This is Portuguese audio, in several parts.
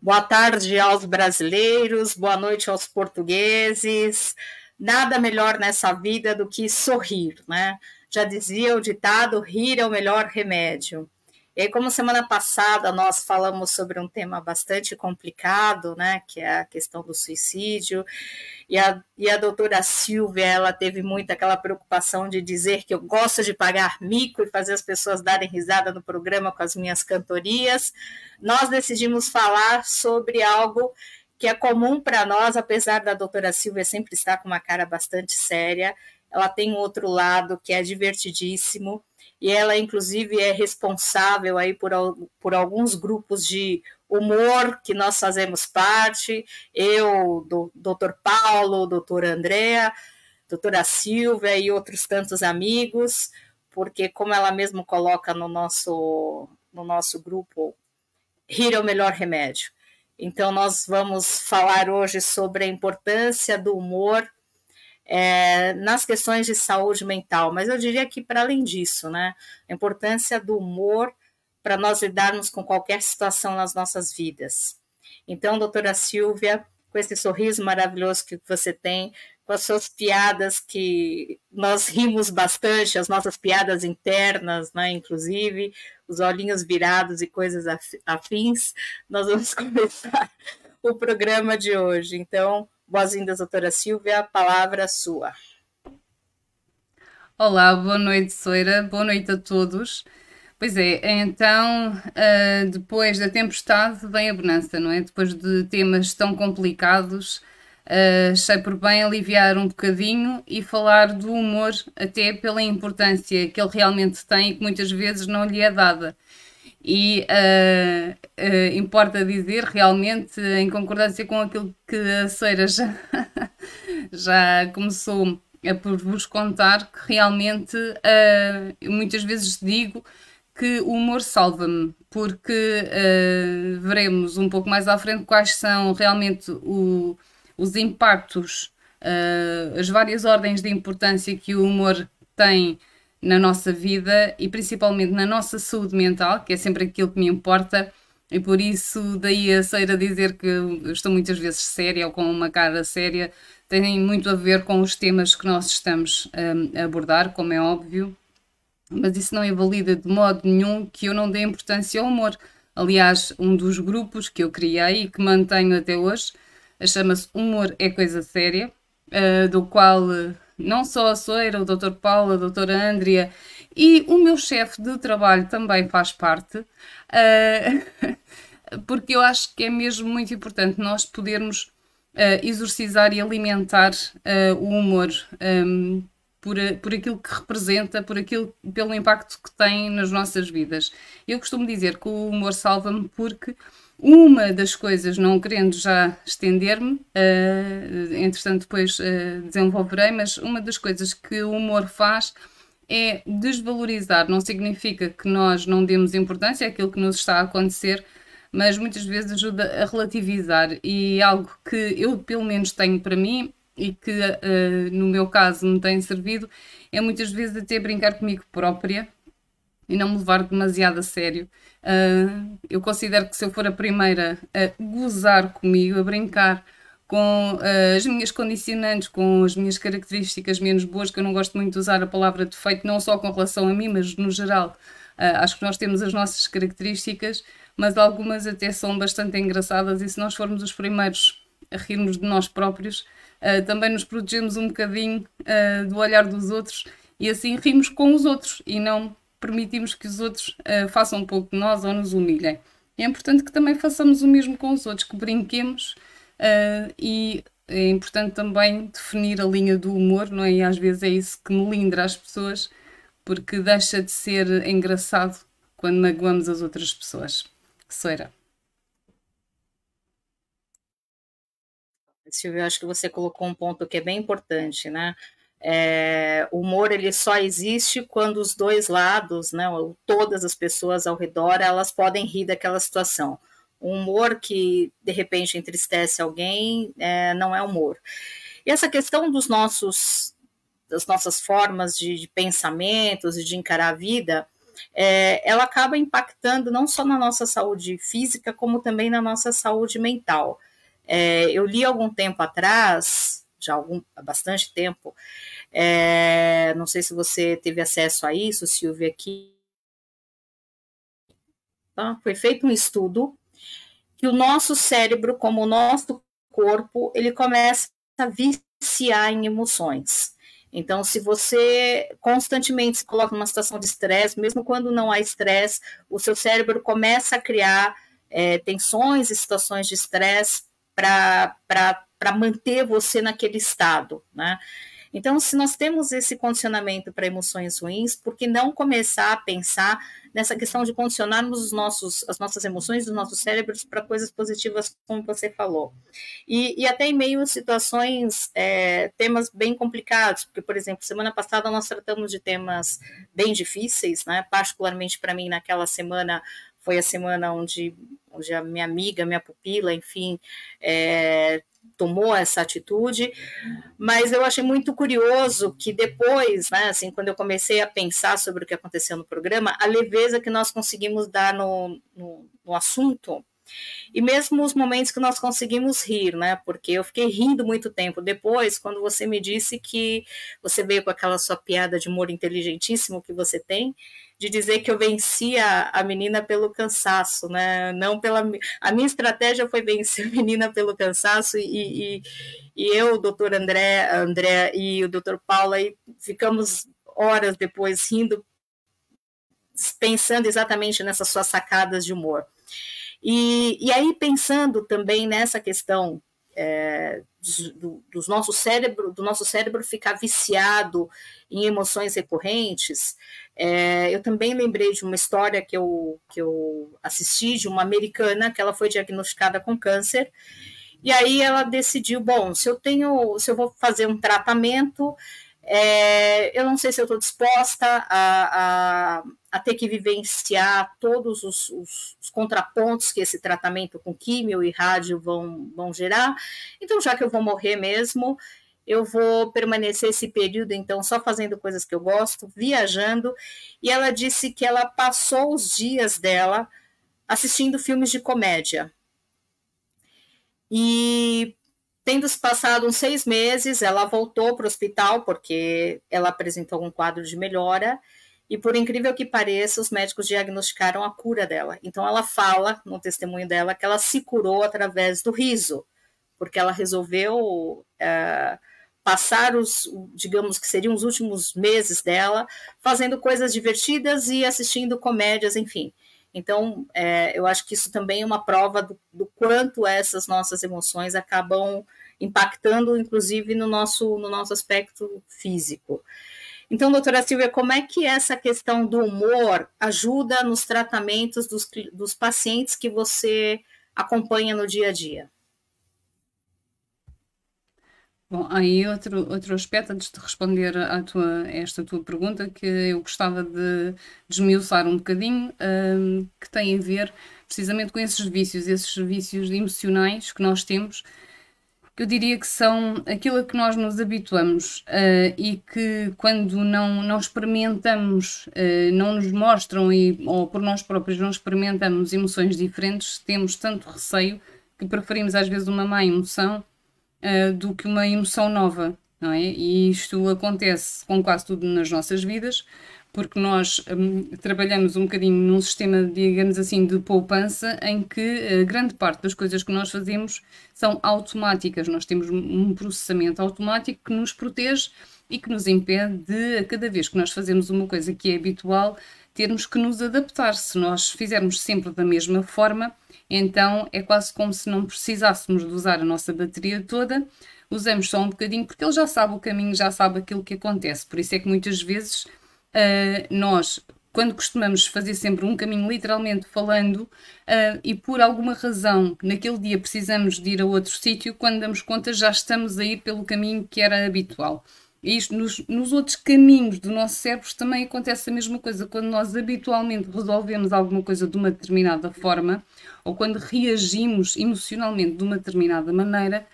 Boa tarde aos brasileiros, boa noite aos portugueses. Nada melhor nessa vida do que sorrir, né? Já dizia o ditado, rir é o melhor remédio. E aí, como semana passada nós falamos sobre um tema bastante complicado, né, que é a questão do suicídio, e a doutora Silvia, ela teve muito aquela preocupação de dizer que eu gosto de pagar mico e fazer as pessoas darem risada no programa com as minhas cantorias. Nós decidimos falar sobre algo que é comum para nós, apesar da doutora Silvia sempre estar com uma cara bastante séria, ela tem um outro lado que é divertidíssimo, e ela, inclusive, é responsável aí por alguns grupos de humor que nós fazemos parte, eu, do Dr. Paulo, doutora Andréa, doutora Silvia e outros tantos amigos, porque, como ela mesmo coloca no nosso grupo, rir é o melhor remédio. Então, nós vamos falar hoje sobre a importância do humor nas questões de saúde mental, mas eu diria que para além disso, né, a importância do humor para nós lidarmos com qualquer situação nas nossas vidas. Então, doutora Silvia, com esse sorriso maravilhoso que você tem, com as suas piadas que nós rimos bastante, as nossas piadas internas, né, inclusive, os olhinhos virados e coisas afins, nós vamos começar o programa de hoje. Então, boas-vindas, doutora Silvia, a palavra é sua. Olá, boa noite, Soeira, boa noite a todos. Pois é, então, depois da tempestade vem a bonança, não é? Depois de temas tão complicados, achei por bem aliviar um bocadinho e falar do humor, até pela importância que ele realmente tem e que muitas vezes não lhe é dada. E importa dizer, realmente, em concordância com aquilo que a Soeira já, já começou a por vos contar, que realmente muitas vezes digo que o humor salva-me, porque veremos um pouco mais à frente quais são realmente os impactos, as várias ordens de importância que o humor tem na nossa vida e principalmente na nossa saúde mental, que é sempre aquilo que me importa, e por isso daí a Seira dizer que eu estou muitas vezes séria ou com uma cara séria, tem muito a ver com os temas que nós estamos a abordar, como é óbvio, mas isso não invalida de modo nenhum que eu não dê importância ao humor. Aliás, um dos grupos que eu criei e que mantenho até hoje chama-se Humor é Coisa Séria, do qual não só a Soeira, o Dr. Paulo, a doutora Andrea e o meu chefe de trabalho também faz parte, porque eu acho que é mesmo muito importante nós podermos exorcizar e alimentar o humor por aquilo que representa, pelo impacto que tem nas nossas vidas. Eu costumo dizer que o humor salva-me porque uma das coisas, não querendo já estender-me, entretanto depois desenvolverei, mas uma das coisas que o humor faz é desvalorizar. Não significa que nós não demos importância àquilo que nos está a acontecer, mas muitas vezes ajuda a relativizar e algo que eu pelo menos tenho para mim e que no meu caso me tem servido é muitas vezes até brincar comigo própria e não me levar demasiado a sério. Eu considero que se eu for a primeira a gozar comigo, a brincar com as minhas condicionantes, com as minhas características menos boas, que eu não gosto muito de usar a palavra defeito, não só com relação a mim, mas no geral. Acho que nós temos as nossas características, mas algumas até são bastante engraçadas e se nós formos os primeiros a rirmos de nós próprios, também nos protegemos um bocadinho do olhar dos outros e assim rimos com os outros e não permitimos que os outros façam um pouco de nós ou nos humilhem. É importante que também façamos o mesmo com os outros, que brinquemos e é importante também definir a linha do humor, não é? E às vezes é isso que melindra as pessoas, porque deixa de ser engraçado quando magoamos as outras pessoas. Soeira. Silvia, eu acho que você colocou um ponto que é bem importante, né? O humor ele só existe quando os dois lados, né, ou todas as pessoas ao redor, elas podem rir daquela situação. Um humor que de repente entristece alguém não é humor. E essa questão das nossas formas de pensamentos e de encarar a vida, ela acaba impactando não só na nossa saúde física, como também na nossa saúde mental. Eu li algum tempo atrás, há bastante tempo, não sei se você teve acesso a isso, Silvia, aqui, tá? Foi feito um estudo que o nosso cérebro, como o nosso corpo, ele começa a viciar em emoções. Então, se você constantemente se coloca numa situação de estresse, mesmo quando não há estresse, o seu cérebro começa a criar tensões e situações de estresse para manter você naquele estado, né? Então, se nós temos esse condicionamento para emoções ruins, por que não começar a pensar nessa questão de condicionarmos as nossas emoções, os nossos cérebros para coisas positivas, como você falou? E até em meio a situações, temas bem complicados, porque, por exemplo, semana passada nós tratamos de temas bem difíceis, né? Particularmente para mim, naquela semana, foi a semana onde a minha amiga, minha pupila, enfim, tomou essa atitude, mas eu achei muito curioso que depois, né, assim, quando eu comecei a pensar sobre o que aconteceu no programa, a leveza que nós conseguimos dar no assunto, e mesmo os momentos que nós conseguimos rir, né? Porque eu fiquei rindo muito tempo depois, quando você me disse que você veio com aquela sua piada de humor inteligentíssimo que você tem, de dizer que eu venci a menina pelo cansaço, né? Não pela... A minha estratégia foi vencer a menina pelo cansaço e eu, o doutor André e o doutor Paula, aí ficamos horas depois rindo, pensando exatamente nessas suas sacadas de humor. E aí, pensando também nessa questão do nosso cérebro ficar viciado em emoções recorrentes, eu também lembrei de uma história que eu assisti de uma americana que ela foi diagnosticada com câncer, e aí ela decidiu, bom, se eu vou fazer um tratamento, eu não sei se eu estou disposta a ter que vivenciar todos os contrapontos que esse tratamento com químio e rádio vão gerar. Então, já que eu vou morrer mesmo, eu vou permanecer esse período, então, só fazendo coisas que eu gosto, viajando. E ela disse que ela passou os dias dela assistindo filmes de comédia. E tendo se passado uns 6 meses, ela voltou para o hospital porque ela apresentou um quadro de melhora e, por incrível que pareça, os médicos diagnosticaram a cura dela. Então, ela fala no testemunho dela que ela se curou através do riso, porque ela resolveu passar digamos que seriam os últimos meses dela, fazendo coisas divertidas e assistindo comédias, enfim. Então, eu acho que isso também é uma prova do quanto essas nossas emoções acabam impactando, inclusive, no nosso aspecto físico. Então, doutora Silvia, como é que essa questão do humor ajuda nos tratamentos dos pacientes que você acompanha no dia a dia? Bom, aí outro aspecto, antes de responder a esta tua pergunta, que eu gostava de desmiuçar um bocadinho, que tem a ver precisamente com esses vícios emocionais que nós temos, que eu diria que são aquilo a que nós nos habituamos e que quando não experimentamos, não nos mostram ou por nós próprios não experimentamos emoções diferentes, temos tanto receio que preferimos às vezes uma má emoção do que uma emoção nova, não é? E isto acontece com quase tudo nas nossas vidas, porque nós trabalhamos um bocadinho num sistema, digamos assim, de poupança, em que grande parte das coisas que nós fazemos são automáticas. Nós temos um processamento automático que nos protege e que nos impede de, a cada vez que nós fazemos uma coisa que é habitual, termos que nos adaptar. Se nós fizermos sempre da mesma forma, então é quase como se não precisássemos de usar a nossa bateria toda, usamos só um bocadinho, porque ele já sabe o caminho, já sabe aquilo que acontece. Por isso é que muitas vezes nós, quando costumamos fazer sempre um caminho literalmente falando, e por alguma razão naquele dia precisamos de ir a outro sítio, quando damos conta já estamos a ir pelo caminho que era habitual. E isto nos outros caminhos do nosso cérebro também acontece a mesma coisa. Quando nós habitualmente resolvemos alguma coisa de uma determinada forma, ou quando reagimos emocionalmente de uma determinada maneira,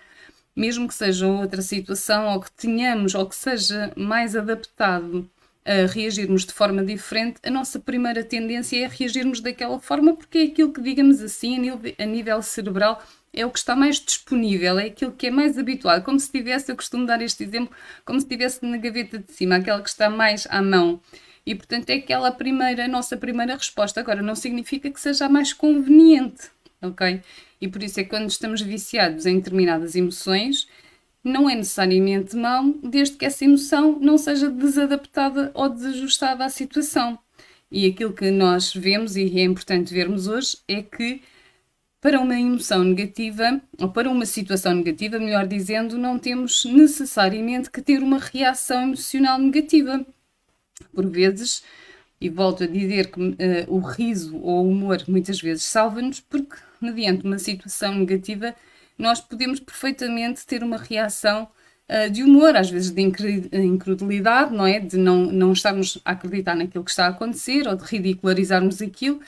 mesmo que seja outra situação, ou que tenhamos, ou que seja mais adaptado a reagirmos de forma diferente, a nossa primeira tendência é reagirmos daquela forma, porque é aquilo que, digamos assim, a nível cerebral, é o que está mais disponível, é aquilo que é mais habitual, como se tivesse, eu costumo dar este exemplo, como se estivesse na gaveta de cima, aquela que está mais à mão. E, portanto, é aquela a nossa primeira resposta. Agora, não significa que seja a mais conveniente, ok? E por isso é que quando estamos viciados em determinadas emoções, não é necessariamente mau, desde que essa emoção não seja desadaptada ou desajustada à situação. E aquilo que nós vemos, e é importante vermos hoje, é que para uma emoção negativa, ou para uma situação negativa, melhor dizendo, não temos necessariamente que ter uma reação emocional negativa. Por vezes, e volto a dizer que o riso ou o humor muitas vezes salva-nos, porque mediante uma situação negativa nós podemos perfeitamente ter uma reação de humor, às vezes de incredulidade, não é? De não estarmos a acreditar naquilo que está a acontecer ou de ridicularizarmos aquilo.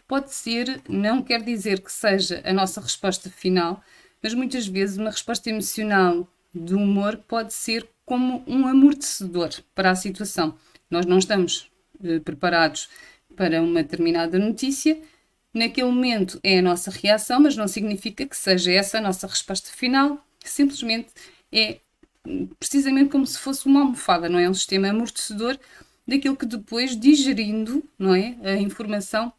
Pode ser, não quer dizer que seja a nossa resposta final, mas muitas vezes uma resposta emocional de humor pode ser como um amortecedor para a situação. Nós não estamos preparados para uma determinada notícia, naquele momento é a nossa reação, mas não significa que seja essa a nossa resposta final, simplesmente é precisamente como se fosse uma almofada, não é? Um sistema amortecedor daquilo que depois, digerindo, não é? A informação,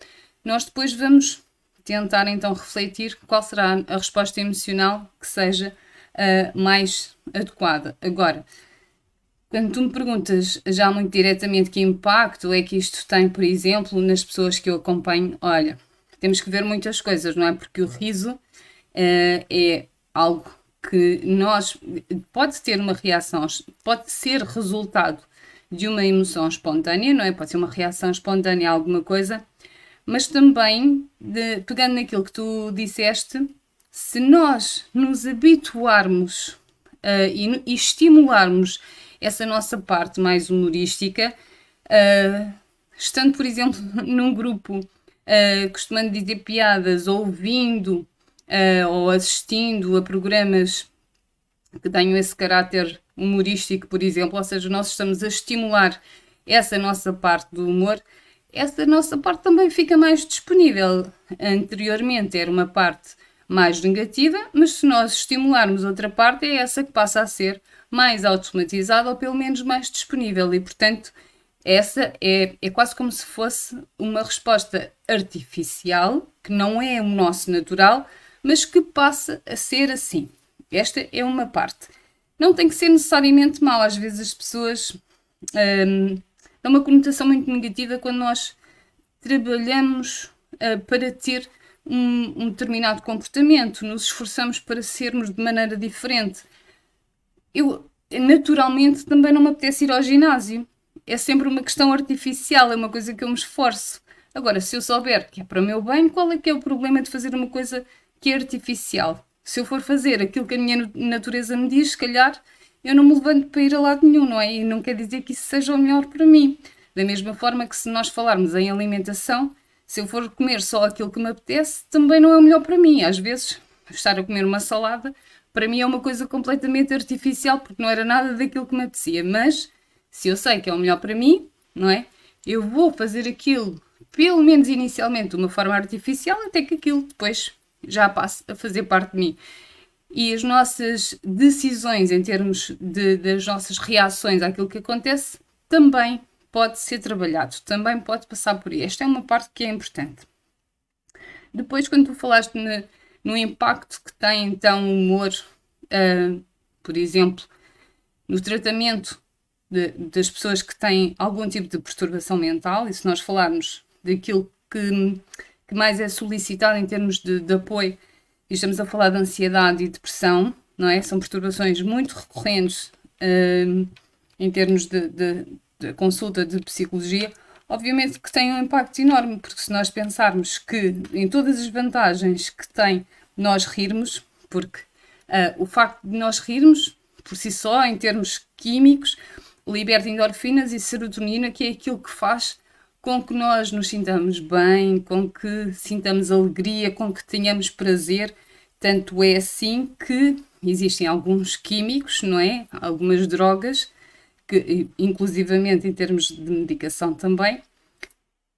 nós depois vamos tentar então refletir qual será a resposta emocional que seja mais adequada. Agora, quando tu me perguntas já muito diretamente que impacto é que isto tem, por exemplo, nas pessoas que eu acompanho, olha, temos que ver muitas coisas, não é? Porque o riso é algo que pode ter uma reação, pode ser resultado de uma emoção espontânea, não é? Pode ser uma reação espontânea a alguma coisa, mas também, pegando naquilo que tu disseste, se nós nos habituarmos e estimularmos essa nossa parte mais humorística, estando, por exemplo, num grupo, costumando dizer piadas, ouvindo ou assistindo a programas que tenham esse caráter humorístico, por exemplo, ou seja, nós estamos a estimular essa nossa parte do humor, essa nossa parte também fica mais disponível. Anteriormente era uma parte mais negativa, mas se nós estimularmos outra parte, é essa que passa a ser mais automatizada ou pelo menos mais disponível e, portanto, essa é quase como se fosse uma resposta artificial, que não é o nosso natural, mas que passa a ser assim. Esta é uma parte. Não tem que ser necessariamente mau, às vezes as pessoas dão uma conotação muito negativa quando nós trabalhamos para ter um determinado comportamento, nos esforçamos para sermos de maneira diferente. Eu, naturalmente, também não me apetece ir ao ginásio. É sempre uma questão artificial, é uma coisa que eu me esforço. Agora, se eu souber que é para o meu bem, qual é que é o problema de fazer uma coisa que é artificial? Se eu for fazer aquilo que a minha natureza me diz, se calhar eu não me levanto para ir a lado nenhum, não é? E não quer dizer que isso seja o melhor para mim. Da mesma forma que se nós falarmos em alimentação, se eu for comer só aquilo que me apetece, também não é o melhor para mim. Às vezes, estar a comer uma salada, para mim é uma coisa completamente artificial, porque não era nada daquilo que me apetecia. Mas, se eu sei que é o melhor para mim, não é? Eu vou fazer aquilo, pelo menos inicialmente, de uma forma artificial, até que aquilo depois já passe a fazer parte de mim. E as nossas decisões em termos das nossas reações àquilo que acontece também pode ser trabalhado, também pode passar por aí. Esta é uma parte que é importante. Depois, quando tu falaste no impacto que tem então o humor, por exemplo, no tratamento das pessoas que têm algum tipo de perturbação mental, e se nós falarmos daquilo que mais é solicitado em termos de apoio, e estamos a falar de ansiedade e depressão, não é? São perturbações muito recorrentes em termos de consulta de psicologia, obviamente que tem um impacto enorme, porque se nós pensarmos que em todas as vantagens que tem nós rirmos, porque o facto de nós rirmos, por si só, em termos químicos, liberta endorfinas e serotonina, que é aquilo que faz com que nós nos sintamos bem, com que sintamos alegria, com que tenhamos prazer. Tanto é assim que existem alguns químicos, não é? Algumas drogas que, inclusivamente em termos de medicação também,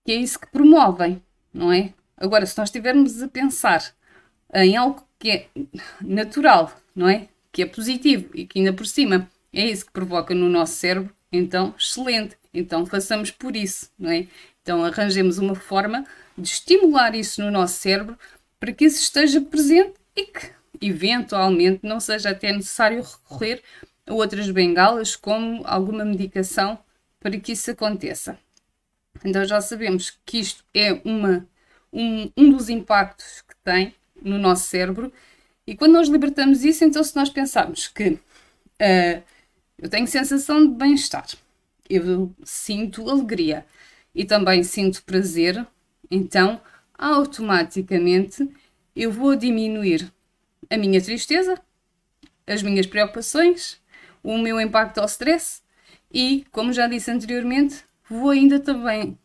que é isso que promovem, não é? Agora, se nós estivermos a pensar em algo que é natural, não é? Que é positivo e que ainda por cima é isso que provoca no nosso cérebro, então, excelente. Então, façamos por isso, não é? Então, arranjemos uma forma de estimular isso no nosso cérebro para que isso esteja presente e que, eventualmente, não seja até necessário recorrer a outras bengalas, como alguma medicação, para que isso aconteça. Então, já sabemos que isto é um dos impactos que tem no nosso cérebro, e quando nós libertamos isso, então se nós pensarmos que eu tenho sensação de bem-estar, eu sinto alegria e também sinto prazer, então automaticamente eu vou diminuir a minha tristeza, as minhas preocupações, o meu impacto ao stress e, como já disse anteriormente, vou ainda também,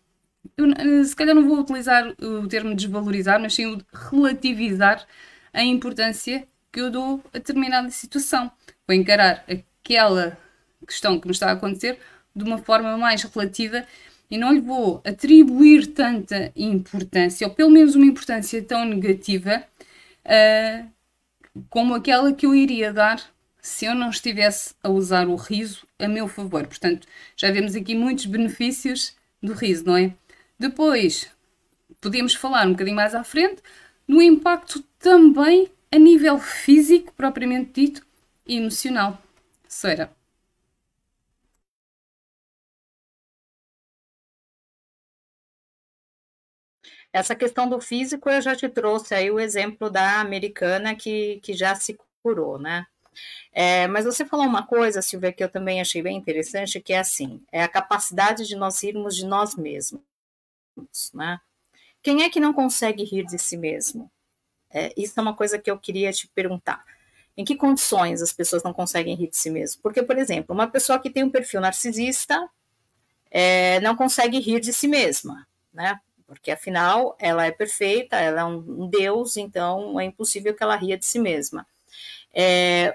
se calhar não vou utilizar o termo desvalorizar, mas sim o de relativizar a importância que eu dou a determinada situação. Vou encarar aquela questão que me está a acontecer de uma forma mais relativa e não lhe vou atribuir tanta importância, ou pelo menos uma importância tão negativa, como aquela que eu iria dar se eu não estivesse a usar o riso a meu favor. Portanto, já vemos aqui muitos benefícios do riso, não é? Depois, podemos falar um bocadinho mais à frente no impacto também a nível físico, propriamente dito, e emocional. Sara. Essa questão do físico, eu já te trouxe aí o exemplo da americana que já se curou, né? Mas você falou uma coisa, Silvia, que eu também achei bem interessante, que é assim, é a capacidade de nós rirmos de nós mesmos, né? Quem é que não consegue rir de si mesmo? Isso é uma coisa que eu queria te perguntar. Em que condições as pessoas não conseguem rir de si mesmo? Porque, por exemplo, uma pessoa que tem um perfil narcisista não consegue rir de si mesma, né? Porque, afinal, ela é perfeita, ela é um deus, então é impossível que ela ria de si mesma.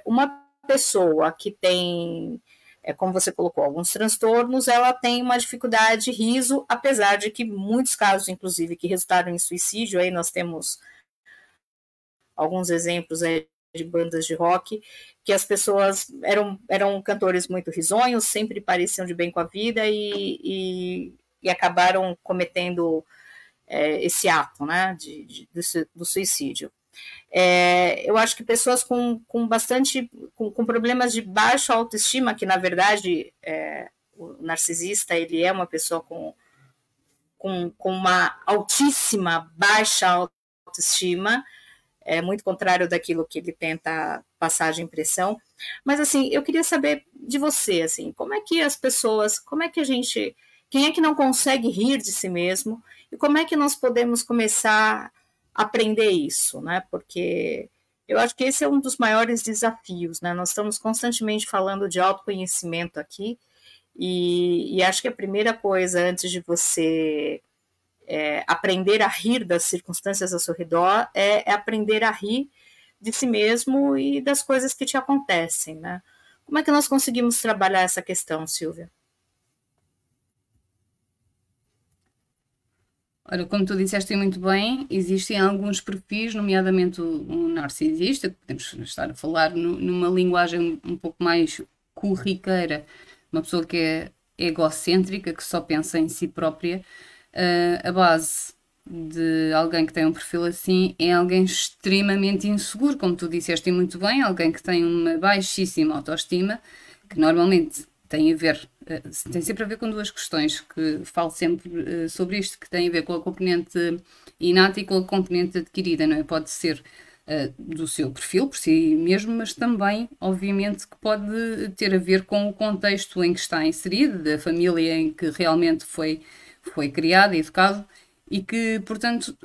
Uma pessoa que tem, como você colocou, alguns transtornos, ela tem uma dificuldade de riso, apesar de que muitos casos, inclusive, que resultaram em suicídio, aí nós temos alguns exemplos aí de bandas de rock, que as pessoas eram cantores muito risonhos, sempre pareciam de bem com a vida e acabaram cometendo esse ato, né, do suicídio. Eu acho que pessoas com problemas de baixa autoestima, que na verdade o narcisista ele é uma pessoa com uma altíssima baixa autoestima, muito contrário daquilo que ele tenta passar de impressão. Mas assim, eu queria saber de você, assim, como é que as pessoas, quem é que não consegue rir de si mesmo e como é que nós podemos começar a aprender isso, né? Porque eu acho que esse é um dos maiores desafios, né? Nós estamos constantemente falando de autoconhecimento aqui e acho que a primeira coisa antes de você aprender a rir das circunstâncias ao seu redor é aprender a rir de si mesmo e das coisas que te acontecem, né? Como é que nós conseguimos trabalhar essa questão, Silvia? Ora, como tu disseste muito bem, existem alguns perfis, nomeadamente o narcisista, que podemos estar a falar numa linguagem um pouco mais corriqueira, uma pessoa que é egocêntrica, que só pensa em si própria. A base de alguém que tem um perfil assim é alguém extremamente inseguro, como tu disseste muito bem, alguém que tem uma baixíssima autoestima, que normalmente tem sempre a ver com duas questões, que falo sempre sobre isto, que tem a ver com a componente inata e com a componente adquirida, não é? Pode ser do seu perfil por si mesmo, mas também, obviamente, que pode ter a ver com o contexto em que está inserido, da família em que realmente foi criado e educado, e que, portanto,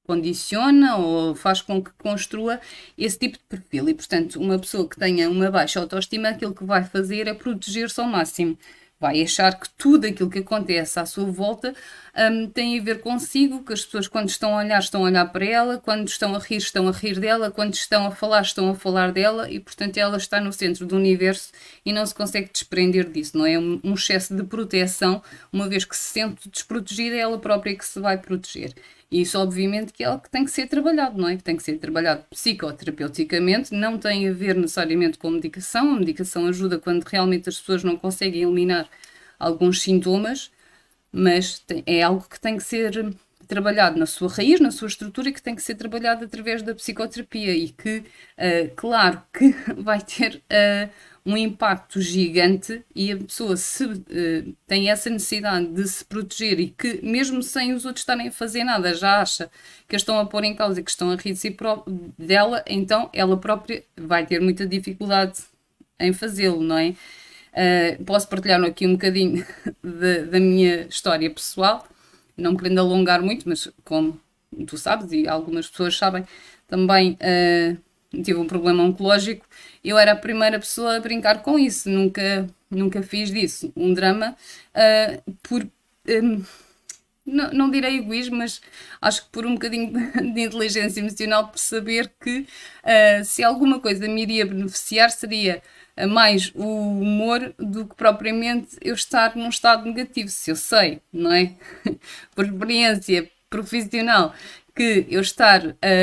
condiciona ou faz com que construa esse tipo de perfil. E, portanto, uma pessoa que tenha uma baixa autoestima, aquilo que vai fazer é proteger-se ao máximo. vai achar que tudo aquilo que acontece à sua volta tem a ver consigo, que as pessoas quando estão a olhar para ela, quando estão a rir dela, quando estão a falar dela e, portanto, ela está no centro do universo e não se consegue desprender disso, não é? Um excesso de proteção, uma vez que se sente desprotegida, é ela própria que se vai proteger. E isso, obviamente, que é algo que tem que ser trabalhado, não é? Que tem que ser trabalhado psicoterapeuticamente, não tem a ver necessariamente com medicação. A medicação ajuda quando realmente as pessoas não conseguem eliminar alguns sintomas, mas é algo que tem que ser trabalhado na sua raiz, na sua estrutura e que tem que ser trabalhado através da psicoterapia e que, claro, que vai ter um impacto gigante e a pessoa se tem essa necessidade de se proteger e que mesmo sem os outros estarem a fazer nada, já acha que a estão a pôr em causa e que estão a rir de si dela, então ela própria vai ter muita dificuldade em fazê-lo, não é? Posso partilhar aqui um bocadinho da minha história pessoal, não me querendo alongar muito, mas como tu sabes e algumas pessoas sabem, também tive um problema oncológico. Eu era a primeira pessoa a brincar com isso, nunca fiz disso um drama, por, não direi egoísmo, mas acho que por um bocadinho de inteligência emocional, por saber que se alguma coisa me iria beneficiar seria mais o humor do que propriamente eu estar num estado negativo. Se eu sei, não é? Por experiência profissional, que eu estar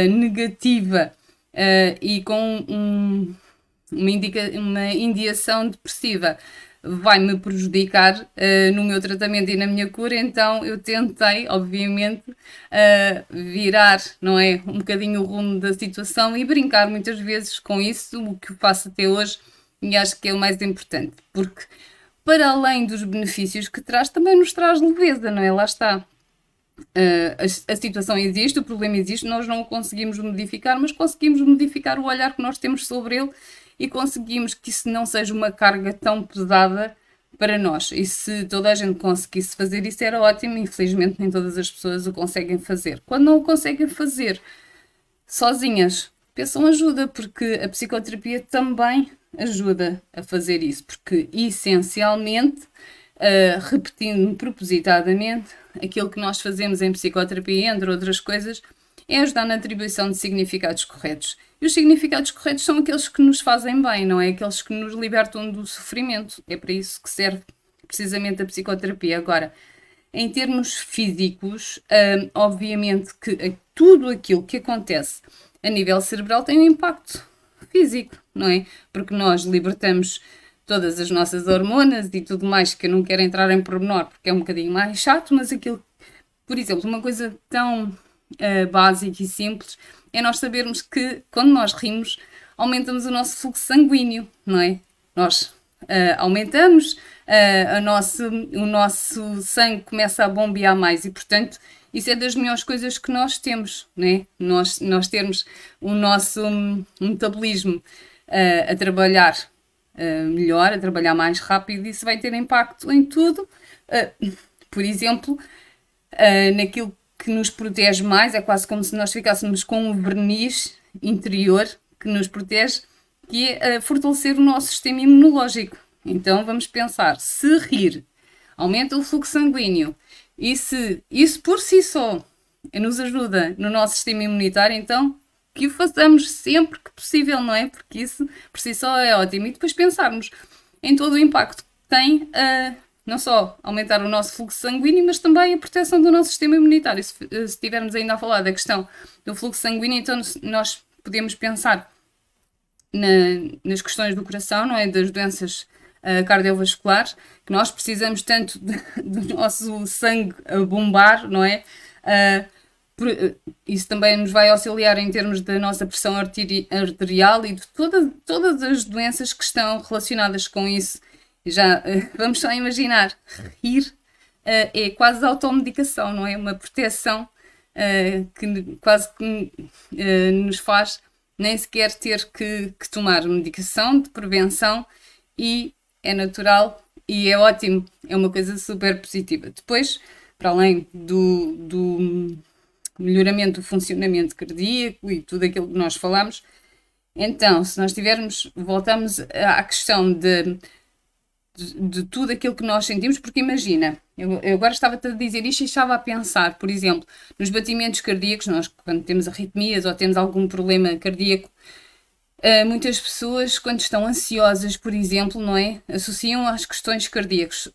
negativa e com uma indicação depressiva vai-me prejudicar no meu tratamento e na minha cura, então eu tentei, obviamente, virar, não é, um bocadinho o rumo da situação e brincar muitas vezes com isso, o que eu faço até hoje, e acho que é o mais importante, porque para além dos benefícios que traz, também nos traz leveza, não é? Lá está. A situação existe, o problema existe, nós não o conseguimos modificar, mas conseguimos modificar o olhar que nós temos sobre ele e conseguimos que isso não seja uma carga tão pesada para nós. E se toda a gente conseguisse fazer isso era ótimo, infelizmente nem todas as pessoas o conseguem fazer. Quando não o conseguem fazer sozinhas, peçam ajuda, porque a psicoterapia também ajuda a fazer isso, porque essencialmente, repetindo propositadamente, aquilo que nós fazemos em psicoterapia, entre outras coisas, é ajudar na atribuição de significados corretos. E os significados corretos são aqueles que nos fazem bem, não é? Aqueles que nos libertam do sofrimento. É para isso que serve precisamente a psicoterapia. Agora, em termos físicos, obviamente que tudo aquilo que acontece a nível cerebral tem um impacto físico, não é? Porque nós libertamos todas as nossas hormonas e tudo mais, que eu não quero entrar em pormenor porque é um bocadinho mais chato, mas aquilo, por exemplo, uma coisa tão básica e simples é nós sabermos que quando nós rimos aumentamos o nosso fluxo sanguíneo, não é? Nós aumentamos, o nosso sangue começa a bombear mais e, portanto, isso é das melhores coisas que nós temos, né? Nós termos o nosso metabolismo a trabalhar melhor, a trabalhar mais rápido, isso vai ter impacto em tudo. Por exemplo, naquilo que nos protege mais, é quase como se nós ficássemos com um verniz interior que nos protege, que é fortalecer o nosso sistema imunológico. Então vamos pensar, se rir aumenta o fluxo sanguíneo, e se isso por si só nos ajuda no nosso sistema imunitário, então que o façamos sempre que possível, não é? Porque isso por si só é ótimo. E depois pensarmos em todo o impacto que tem, não só aumentar o nosso fluxo sanguíneo, mas também a proteção do nosso sistema imunitário. Se estivermos ainda a falar da questão do fluxo sanguíneo, então nós podemos pensar nas questões do coração, não é? Das doenças cardiovasculares, que nós precisamos tanto do nosso sangue a bombar, não é? Isso também nos vai auxiliar em termos da nossa pressão arterial e de todas as doenças que estão relacionadas com isso. Já vamos só imaginar, rir é quase automedicação, não é? Uma proteção que quase que nos faz nem sequer ter que tomar medicação de prevenção, e é natural e é ótimo, é uma coisa super positiva. Depois, para além do melhoramento do funcionamento cardíaco e tudo aquilo que nós falamos, então, se nós voltamos à questão de tudo aquilo que nós sentimos, porque imagina, eu agora estava-te a dizer isto e estava a pensar, por exemplo, nos batimentos cardíacos, nós quando temos arritmias ou temos algum problema cardíaco, muitas pessoas, quando estão ansiosas, por exemplo, não é? Associam às questões cardíacas.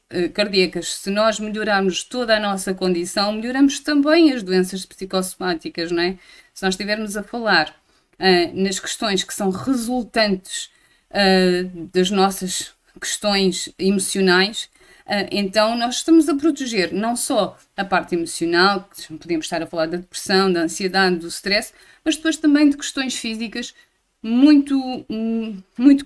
Se nós melhorarmos toda a nossa condição, melhoramos também as doenças psicossomáticas, não é? Se nós estivermos a falar nas questões que são resultantes das nossas questões emocionais, então nós estamos a proteger não só a parte emocional, que podemos estar a falar da depressão, da ansiedade, do stress, mas depois também de questões físicas muito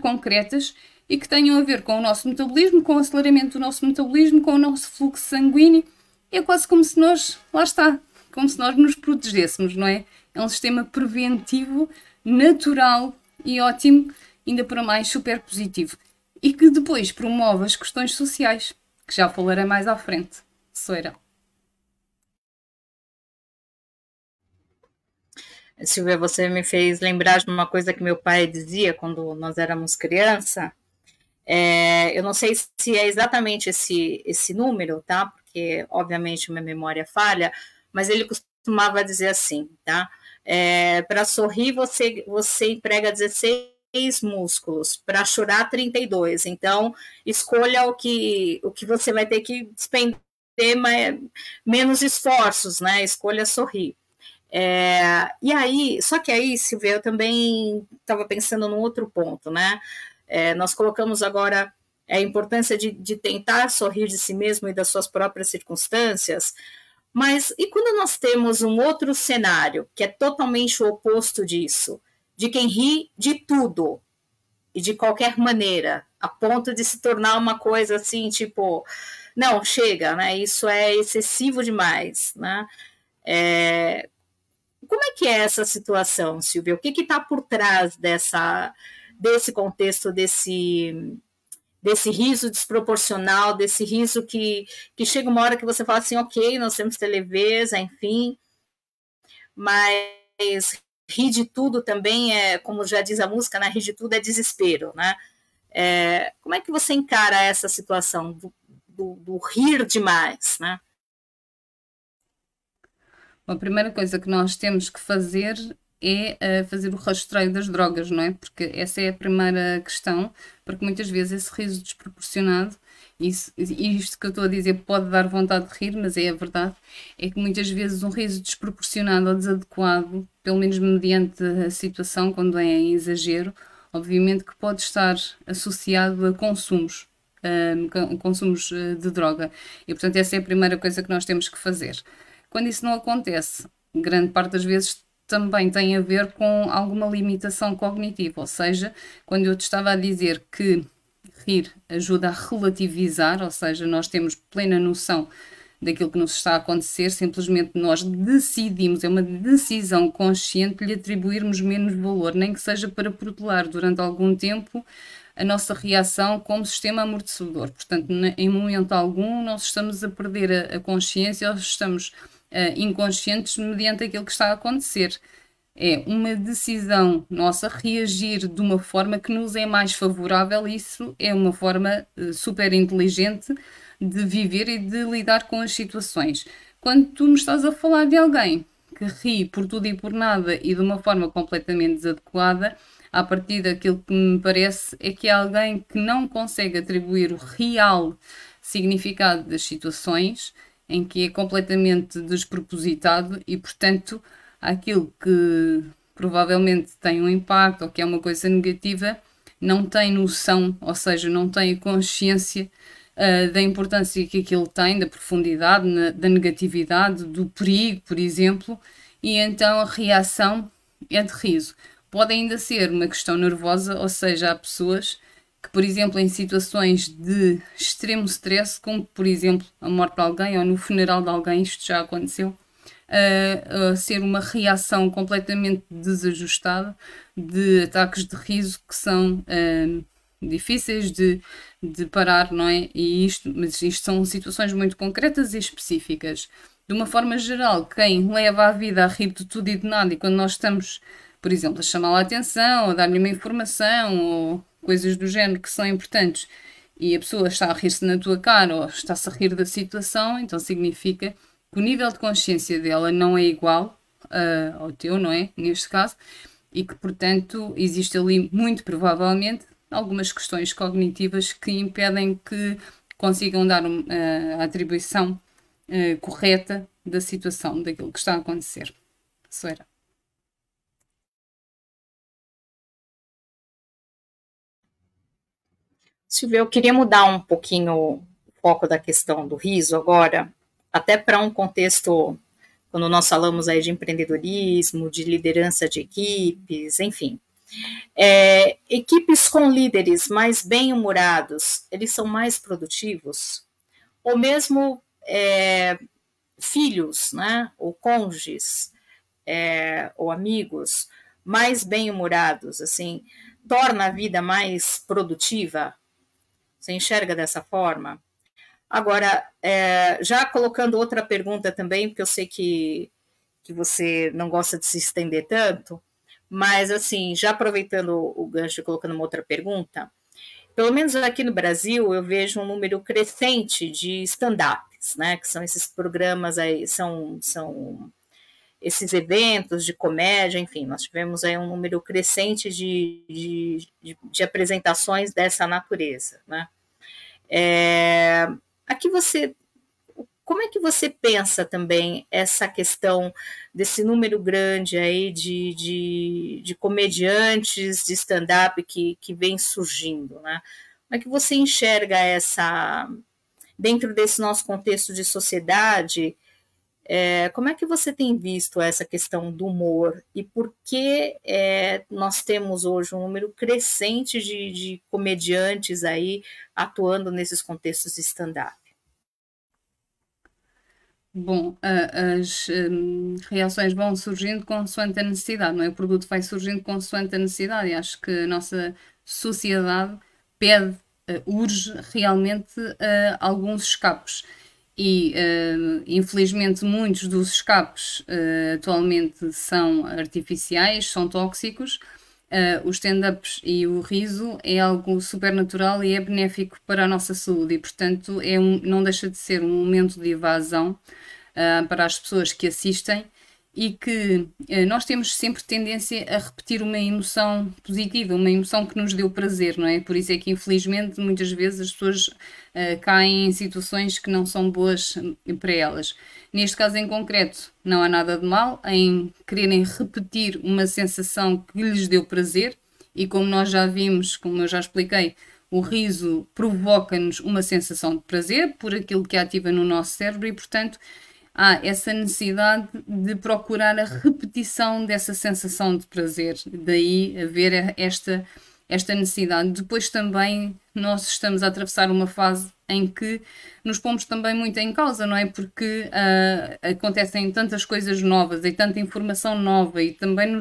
concretas e que tenham a ver com o nosso metabolismo, com o aceleramento do nosso metabolismo, com o nosso fluxo sanguíneo. É quase como se nós, lá está, como se nós nos protegêssemos, não é? É um sistema preventivo, natural e ótimo, ainda para mais super positivo. E que depois promove as questões sociais, que já falarei mais à frente. Soeira. Silvia, você me fez lembrar de uma coisa que meu pai dizia quando nós éramos criança. Eu não sei se é exatamente esse número, tá? Porque, obviamente, minha memória falha, mas ele costumava dizer assim, tá? Para sorrir, você emprega 16 músculos, para chorar, 32. Então, escolha o que você vai ter que despender menos esforços, né? Escolha sorrir. E aí, só que aí, Silvia, eu também estava pensando num outro ponto, né? Nós colocamos agora a importância de tentar sorrir de si mesmo e das suas próprias circunstâncias, mas e quando nós temos um outro cenário, que é totalmente o oposto disso, de quem ri de tudo e de qualquer maneira, a ponto de se tornar uma coisa assim, tipo, não, chega, né? Isso é excessivo demais, né? Como é que é essa situação, Silvia? O que está por trás desse contexto, desse riso desproporcional, desse riso que chega uma hora que você fala assim, ok, nós temos que ter leveza, enfim, mas rir de tudo também como já diz a música, né? Rir de tudo é desespero, né? Como é que você encara essa situação do rir demais, né? A primeira coisa que nós temos que fazer é fazer o rastreio das drogas, não é? Porque essa é a primeira questão, porque muitas vezes esse riso desproporcionado, isto que eu estou a dizer pode dar vontade de rir, mas é a verdade, é que muitas vezes um riso desproporcionado ou desadequado, pelo menos mediante a situação, quando é em exagero, obviamente que pode estar associado a consumos de droga. E, portanto, essa é a primeira coisa que nós temos que fazer. Quando isso não acontece, grande parte das vezes também tem a ver com alguma limitação cognitiva, ou seja, quando eu te estava a dizer que rir ajuda a relativizar, ou seja, nós temos plena noção daquilo que nos está a acontecer, simplesmente nós decidimos, é uma decisão consciente, lhe atribuirmos menos valor, nem que seja para protelar durante algum tempo a nossa reação como sistema amortecedor. Portanto, em momento algum, nós estamos a perder a consciência, ou estamos inconscientes mediante aquilo que está a acontecer. É uma decisão nossa reagir de uma forma que nos é mais favorável, e isso é uma forma super inteligente de viver e de lidar com as situações. Quando tu me estás a falar de alguém que ri por tudo e por nada e de uma forma completamente desadequada, a partir daquilo que me parece é que é alguém que não consegue atribuir o real significado das situações, em que é completamente despropositado e, portanto, aquilo que provavelmente tem um impacto ou que é uma coisa negativa, não tem noção, ou seja, não tem consciência da importância que aquilo tem, da profundidade, da negatividade, do perigo, por exemplo, e então a reação é de riso. Pode ainda ser uma questão nervosa, ou seja, há pessoas que, por exemplo, em situações de extremo stress, como por exemplo a morte de alguém ou no funeral de alguém, isto já aconteceu, ser uma reação completamente desajustada de ataques de riso que são difíceis de parar, não é? Mas isto são situações muito concretas e específicas. De uma forma geral, quem leva a vida a rir de tudo e de nada, e quando nós estamos, por exemplo, a chamar a atenção, a dar-lhe uma informação ou coisas do género que são importantes, e a pessoa está a rir-se na tua cara ou está-se a rir da situação, então significa que o nível de consciência dela não é igual ao teu, não é? Neste caso, e que, portanto, existe ali, muito provavelmente, algumas questões cognitivas que impedem que consigam dar a atribuição correta da situação, daquilo que está a acontecer. Soeira. Silvia, eu queria mudar um pouquinho o foco da questão do riso agora, até para um contexto, quando nós falamos aí de empreendedorismo, de liderança de equipes, enfim. Equipes com líderes mais bem-humorados, eles são mais produtivos? Ou mesmo filhos, né, ou cônjuges, ou amigos mais bem-humorados, assim, torna a vida mais produtiva? Você enxerga dessa forma? Agora, já colocando outra pergunta também, porque eu sei que você não gosta de se estender tanto, mas, assim, já aproveitando o gancho e colocando uma outra pergunta, pelo menos aqui no Brasil, eu vejo um número crescente de stand-ups, né? Que são esses programas aí, são esses eventos de comédia, enfim, nós tivemos aí um número crescente de apresentações dessa natureza, né? Aqui como é que você pensa também essa questão desse número grande aí de comediantes de stand-up que vem surgindo, né? Como é que você enxerga dentro desse nosso contexto de sociedade, como é que você tem visto essa questão do humor e por que nós temos hoje um número crescente de comediantes aí atuando nesses contextos de stand-up? Bom, as reações vão surgindo consoante a necessidade, não é? O produto vai surgindo consoante a necessidade e acho que a nossa sociedade pede, urge realmente alguns escapes. E, infelizmente, muitos dos escapes atualmente são artificiais, são tóxicos. Os stand-ups e o riso é algo super natural e é benéfico para a nossa saúde e, portanto, não deixa de ser um momento de evasão para as pessoas que assistem e que nós temos sempre tendência a repetir uma emoção positiva, uma emoção que nos deu prazer, não é? Por isso é que, infelizmente, muitas vezes as pessoas caem em situações que não são boas para elas. Neste caso em concreto, não há nada de mal em quererem repetir uma sensação que lhes deu prazer e como nós já vimos, como eu já expliquei, o riso provoca-nos uma sensação de prazer por aquilo que ativa no nosso cérebro e, portanto, há essa necessidade de procurar a repetição dessa sensação de prazer. Daí haver esta necessidade. Depois também nós estamos a atravessar uma fase em que nos pomos também muito em causa, não é? Porque acontecem tantas coisas novas e tanta informação nova e também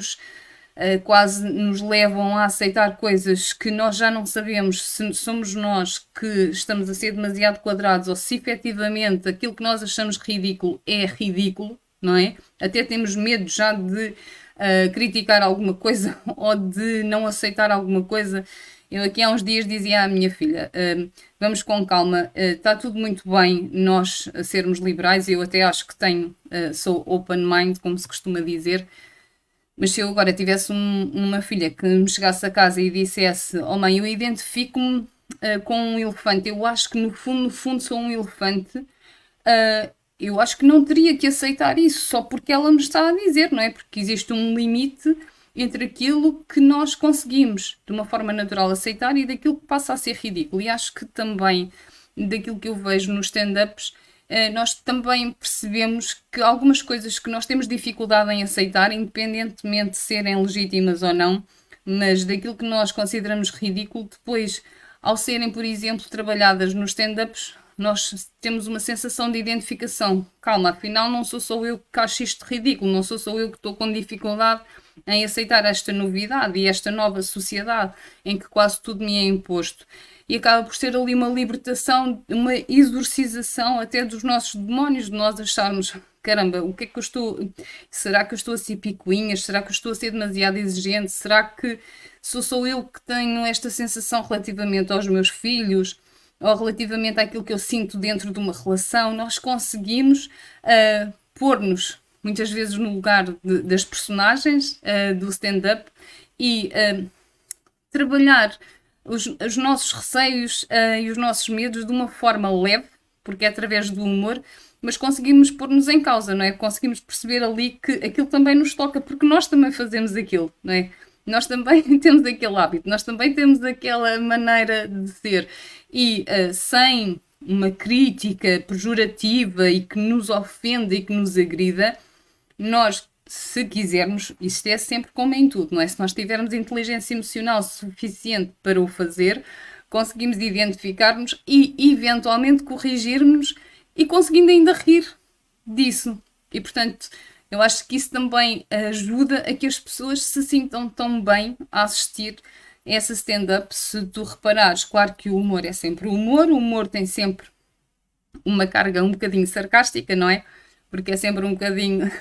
quase nos levam a aceitar coisas que nós já não sabemos se somos nós que estamos a ser demasiado quadrados ou se efetivamente aquilo que nós achamos ridículo é ridículo, não é? Até temos medo já de criticar alguma coisa ou de não aceitar alguma coisa. Eu aqui há uns dias dizia à minha filha, vamos com calma, está tudo muito bem nós sermos liberais, eu até acho que sou open mind, como se costuma dizer, mas se eu agora tivesse uma filha que me chegasse a casa e dissesse, oh mãe, eu identifico-me com um elefante, eu acho que no fundo sou um elefante, eu acho que não teria que aceitar isso só porque ela me está a dizer, não é? Porque existe um limite entre aquilo que nós conseguimos de uma forma natural aceitar e daquilo que passa a ser ridículo. E acho que também daquilo que eu vejo nos stand-ups, nós também percebemos que algumas coisas que nós temos dificuldade em aceitar, independentemente de serem legítimas ou não, mas daquilo que nós consideramos ridículo, depois, ao serem, por exemplo, trabalhadas nos stand-ups, nós temos uma sensação de identificação. Calma, afinal não sou só eu que acho isto ridículo, não sou só eu que estou com dificuldade em aceitar esta novidade e esta nova sociedade em que quase tudo me é imposto. E acaba por ser ali uma libertação, uma exorcização até dos nossos demónios, de nós acharmos, caramba, o que é que eu estou... Será que eu estou a ser picuinhas? Será que eu estou a ser demasiado exigente? Será que sou só eu que tenho esta sensação relativamente aos meus filhos? ou relativamente àquilo que eu sinto dentro de uma relação, nós conseguimos pôr-nos muitas vezes no lugar das personagens do stand-up e trabalhar os nossos receios e os nossos medos de uma forma leve, porque é através do humor, mas conseguimos pôr-nos em causa, não é? Conseguimos perceber ali que aquilo também nos toca, porque nós também fazemos aquilo, não é? Nós também temos aquele hábito, nós também temos aquela maneira de ser. E sem uma crítica pejorativa e que nos ofenda e que nos agrida, nós, se quisermos, isto é sempre como em tudo, não é? Se nós tivermos inteligência emocional suficiente para o fazer, conseguimos identificar-nos e eventualmente corrigir-nos e conseguindo ainda rir disso. E portanto, eu acho que isso também ajuda a que as pessoas se sintam tão bem a assistir a essa stand-up. Se tu reparares, claro que o humor é sempre o humor tem sempre uma carga um bocadinho sarcástica, não é? Porque é sempre um bocadinho,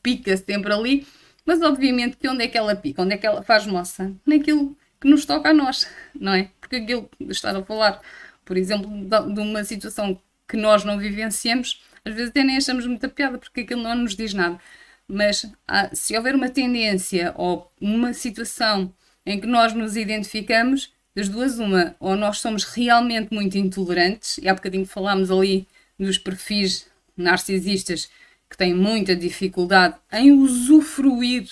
pica sempre ali, mas obviamente que onde é que ela pica? Onde é que ela faz moça? Naquilo que nos toca a nós, não é? Porque aquilo de estar a falar, por exemplo, de uma situação que nós não vivenciamos, às vezes até nem achamos muita piada, porque aquilo não nos diz nada. Mas se houver uma tendência ou uma situação em que nós nos identificamos, das duas uma, ou nós somos realmente muito intolerantes, e há bocadinho falámos ali dos perfis narcisistas que têm muita dificuldade em usufruir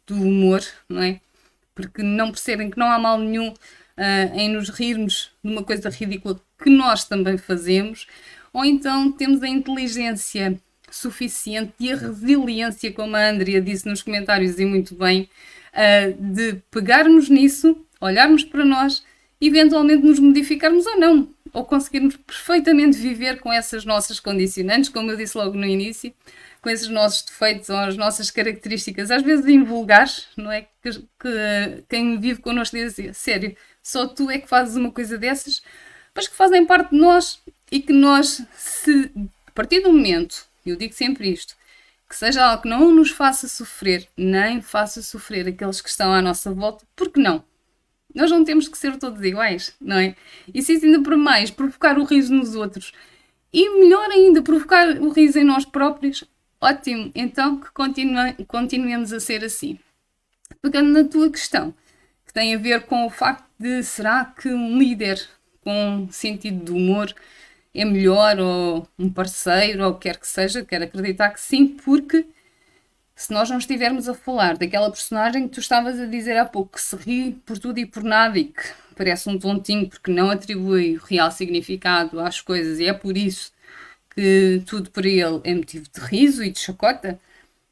do humor, não é? Porque não percebem que não há mal nenhum em nos rirmos de uma coisa ridícula que nós também fazemos, ou então temos a inteligência suficiente e a resiliência, como a Andrea disse nos comentários e muito bem, de pegarmos nisso, olharmos para nós, eventualmente nos modificarmos ou não, ou conseguirmos perfeitamente viver com essas nossas condicionantes, como eu disse logo no início, com esses nossos defeitos ou as nossas características, às vezes invulgares, não é? Que quem vive connosco diz assim, sério, só tu é que fazes uma coisa dessas, mas que fazem parte de nós e que nós, se a partir do momento, eu digo sempre isto, que seja algo que não nos faça sofrer, nem faça sofrer aqueles que estão à nossa volta, porque não? Nós não temos que ser todos iguais, não é? E se isso ainda por mais provocar o riso nos outros, e melhor ainda, provocar o riso em nós próprios, ótimo, então que continuemos a ser assim. Pegando na tua questão, que tem a ver com o facto de será que um líder com sentido de humor é melhor, ou um parceiro, ou o que quer que seja, quero acreditar que sim, porque se nós não estivermos a falar daquela personagem que tu estavas a dizer há pouco, que se ri por tudo e por nada e que parece um tontinho porque não atribui o real significado às coisas e é por isso que tudo para ele é motivo de riso e de chacota,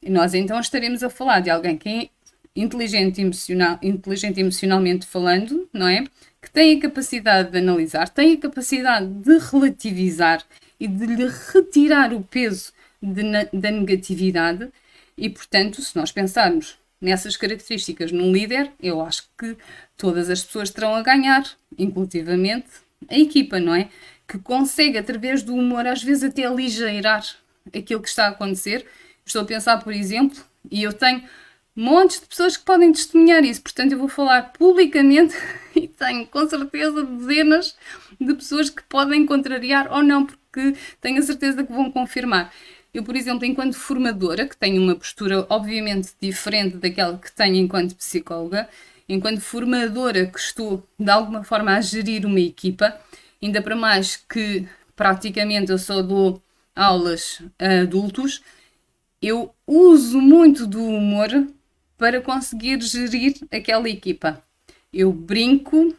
nós então estaremos a falar de alguém que é inteligente emocionalmente falando, não é? Que tem a capacidade de analisar, tem a capacidade de relativizar e de lhe retirar o peso da negatividade e, portanto, se nós pensarmos nessas características num líder, eu acho que todas as pessoas terão a ganhar, inclusivamente a equipa, não é? Que consegue, através do humor, às vezes até aligeirar aquilo que está a acontecer. Estou a pensar, por exemplo, e eu tenho montes de pessoas que podem testemunhar isso, portanto eu vou falar publicamente e tenho com certeza dezenas de pessoas que podem contrariar ou não, porque tenho a certeza que vão confirmar. Eu, por exemplo, enquanto formadora, que tenho uma postura obviamente diferente daquela que tenho enquanto psicóloga, enquanto formadora que estou de alguma forma a gerir uma equipa, ainda para mais que praticamente eu só dou aulas a adultos, eu uso muito do humor para conseguir gerir aquela equipa. Eu brinco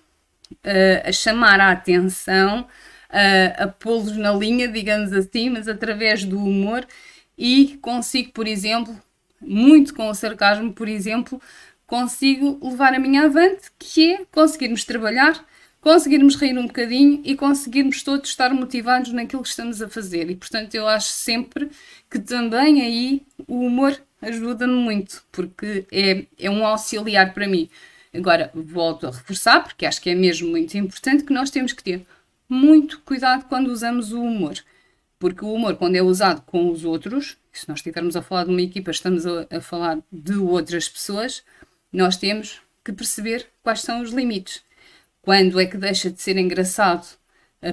a chamar a atenção, a pô-los na linha, digamos assim, mas através do humor e consigo, por exemplo, muito com o sarcasmo, por exemplo, consigo levar a minha avante, que é conseguirmos trabalhar, conseguirmos rir um bocadinho e conseguirmos todos estar motivados naquilo que estamos a fazer. E, portanto, eu acho sempre que também aí o humor ajuda-me muito, porque é um auxiliar para mim. Agora, volto a reforçar, porque acho que é mesmo muito importante, que nós temos que ter muito cuidado quando usamos o humor. Porque o humor, quando é usado com os outros, se nós estivermos a falar de uma equipa, estamos a falar de outras pessoas, nós temos que perceber quais são os limites. Quando é que deixa de ser engraçado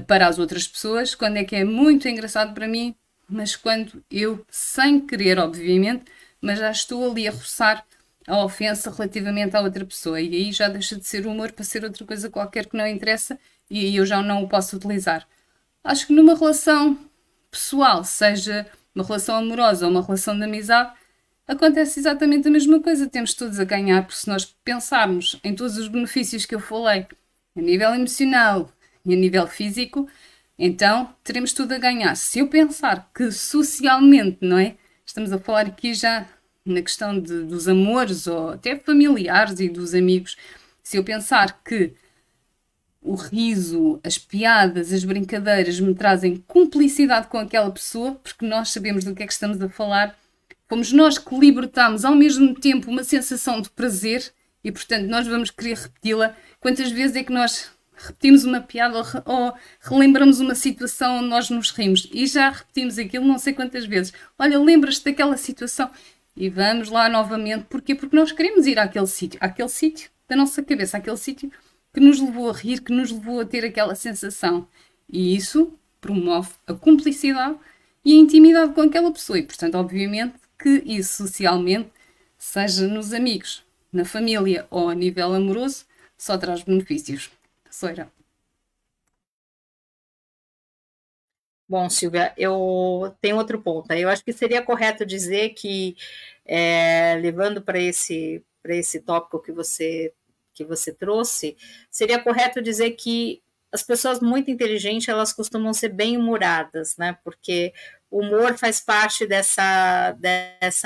para as outras pessoas, quando é que é muito engraçado para mim, mas quando eu, sem querer, obviamente, mas já estou ali a roçar a ofensa relativamente à outra pessoa, e aí já deixa de ser humor para ser outra coisa qualquer que não interessa, e aí eu já não o posso utilizar. Acho que numa relação pessoal, seja uma relação amorosa ou uma relação de amizade, acontece exatamente a mesma coisa. Temos todos a ganhar, porque se nós pensarmos em todos os benefícios que eu falei, a nível emocional e a nível físico, então teremos tudo a ganhar. Se eu pensar que socialmente, não é? Estamos a falar aqui já na questão dos amores ou até familiares e dos amigos. Se eu pensar que o riso, as piadas, as brincadeiras me trazem cumplicidade com aquela pessoa, porque nós sabemos do que é que estamos a falar, fomos nós que libertamos ao mesmo tempo uma sensação de prazer e, portanto, nós vamos querer repeti-la. Quantas vezes é que nós repetimos uma piada ou relembramos uma situação onde nós nos rimos e já repetimos aquilo não sei quantas vezes. Olha, lembras-te daquela situação? E vamos lá novamente. Porquê? Porque nós queremos ir àquele sítio da nossa cabeça, àquele sítio que nos levou a rir, que nos levou a ter aquela sensação. E isso promove a cumplicidade e a intimidade com aquela pessoa. E, portanto, obviamente que isso socialmente, seja nos amigos, na família ou a nível amoroso, só traz benefícios. Soira. Bom, Silvia, eu tenho outro ponto. Eu acho que seria correto dizer que, levando para esse tópico que você trouxe, seria correto dizer que as pessoas muito inteligentes, elas costumam ser bem-humoradas, né? Porque o humor faz parte dessa